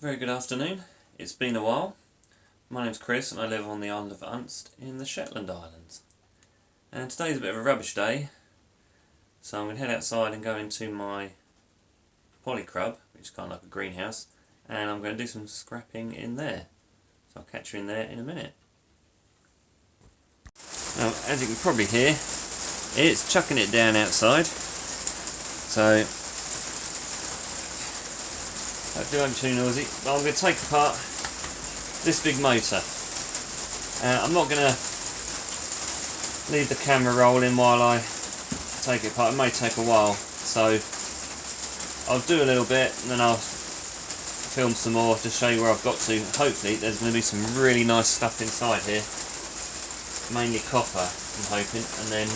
Very good afternoon. It's been a while. My name's Chris and I live on the island of Unst in the Shetland Islands. And today's a bit of a rubbish day, so I'm going to head outside and go into my polycrub, which is kind of like a greenhouse, and I'm going to do some scrapping in there. So I'll catch you in there in a minute. Now, as you can probably hear, it's chucking it down outside, so hopefully it won't be too noisy. But I'm going to take apart this big motor. I'm not going to leave the camera rolling while I take it apart. It may take a while, so I'll do a little bit and then I'll film some more to show you where I've got to. Hopefully there's going to be some really nice stuff inside here, mainly copper I'm hoping, and then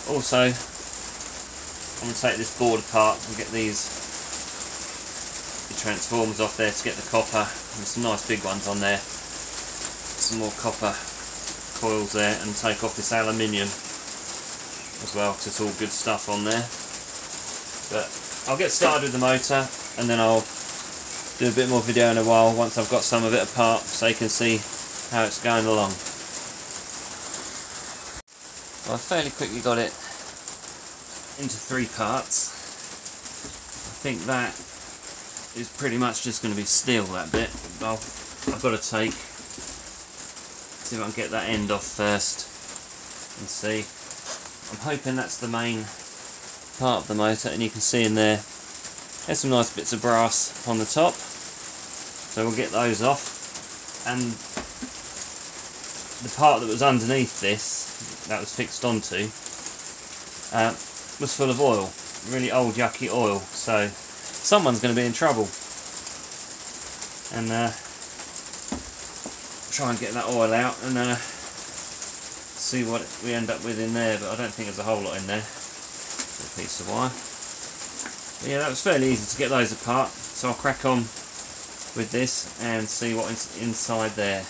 also I'm going to take this board apart and get the transformers off there to get the copper. There's some nice big ones on there, some more copper coils there, and take off this aluminium as well because it's all good stuff on there. But I'll get started with the motor and then I'll do a bit more video in a while once I've got some of it apart so you can see how it's going along. Well, I fairly quickly got it into 3 parts. I think that is pretty much just going to be steel, that bit. I've got to see if I can get that end off first and see. I'm hoping that's the main part of the motor, and you can see in there there's some nice bits of brass on the top, so we'll get those off. And the part that was underneath this, that was fixed onto, was full of oil, really old yucky oil, so someone's going to be in trouble. And try and get that oil out and see what we end up with in there, but I don't think there's a whole lot in there. A piece of wire. But yeah, that was fairly easy to get those apart, so I'll crack on with this and see what's inside there.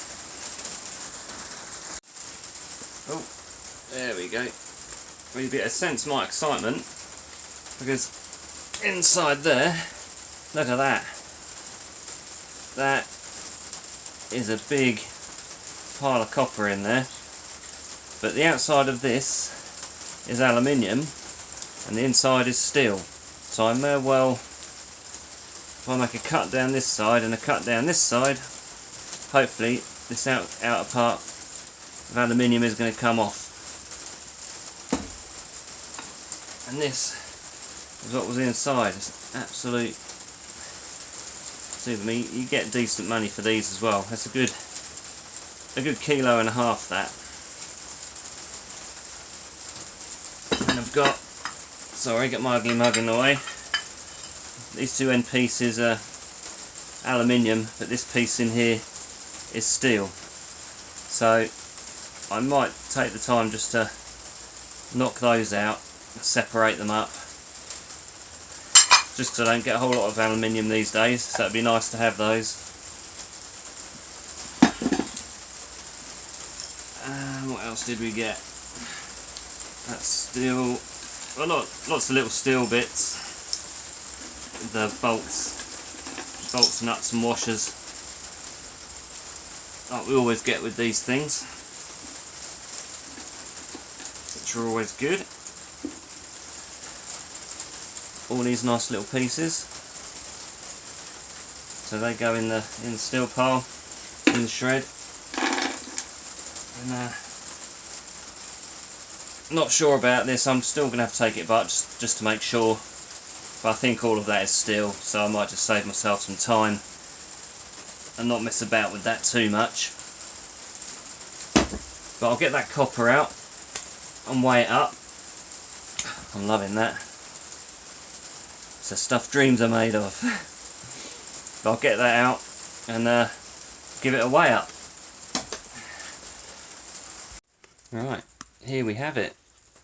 Oh, there we go. Really bit of sense my excitement, because inside there, look at that. That is a big pile of copper in there. But the outside of this is aluminium and the inside is steel. So I may well, if I make a cut down this side and a cut down this side, hopefully this outer part of aluminium is going to come off. And this is what was inside. It's absolute super. You get decent money for these as well. That's a good 1.5 kilos that. And I've got, sorry, get my ugly mug in the way. These two end pieces are aluminium, but this piece in here is steel. So I might take the time just to knock those out, separate them up, just because I don't get a whole lot of aluminium these days, so it'd be nice to have those. What else did we get? That's steel, well, lots of little steel bits, the bolts, nuts and washers, like we always get with these things, which are always good. All these nice little pieces, so they go in the steel pile, in the shred. And not sure about this. I'm still going to have to take it apart just to make sure, but I think all of that is steel, so I might just save myself some time and not mess about with that too much. But I'll get that copper out and weigh it up. I'm loving that. It's the stuff dreams are made of. But I'll get that out and give it a weigh up. Right, here we have it.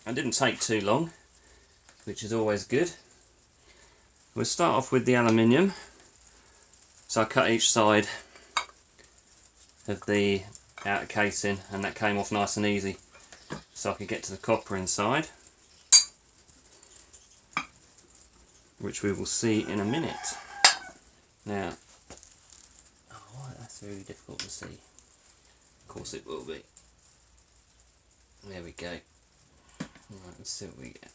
It didn't take too long, which is always good. We'll start off with the aluminium. So I cut each side of the outer casing and that came off nice and easy. So I could get to the copper inside, which we will see in a minute. Now, very difficult to see. Of course it will be. There we go. Right, let's see what we get.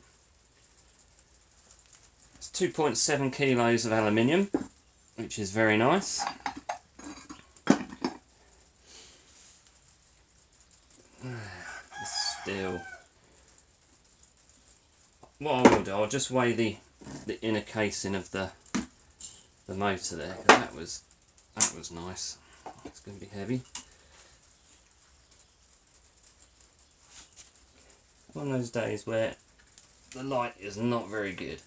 It's 2.7 kilos of aluminium, which is very nice. Steel. What I will do, I'll just weigh the inner casing of the motor there, because that was nice. It's going to be heavy. One of those days where the light is not very good.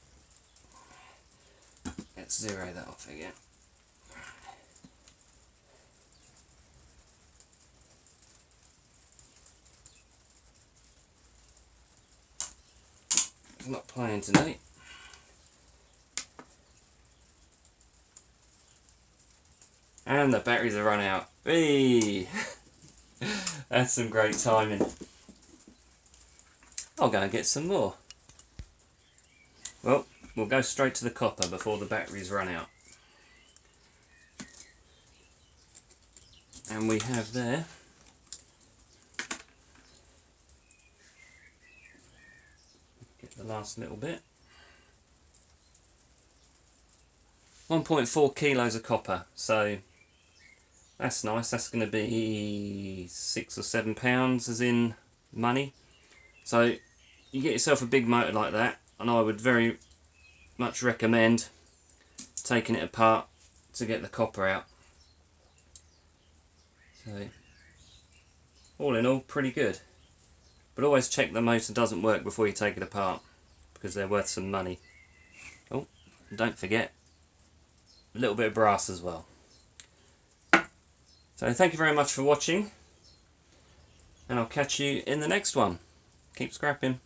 Let's zero that off again. It's not playing tonight. And the batteries are run out. Hey! That's some great timing. I'll go and get some more. Well, we'll go straight to the copper before the batteries run out. And we have there get the last little bit. 1.4 kilos of copper, so that's nice. That's going to be £6 or £7 as in money. So you get yourself a big motor like that, and I would very much recommend taking it apart to get the copper out. So all in all, pretty good. But always check the motor doesn't work before you take it apart, because they're worth some money. Oh, and don't forget, a little bit of brass as well. So thank you very much for watching, and I'll catch you in the next one. Keep scrapping.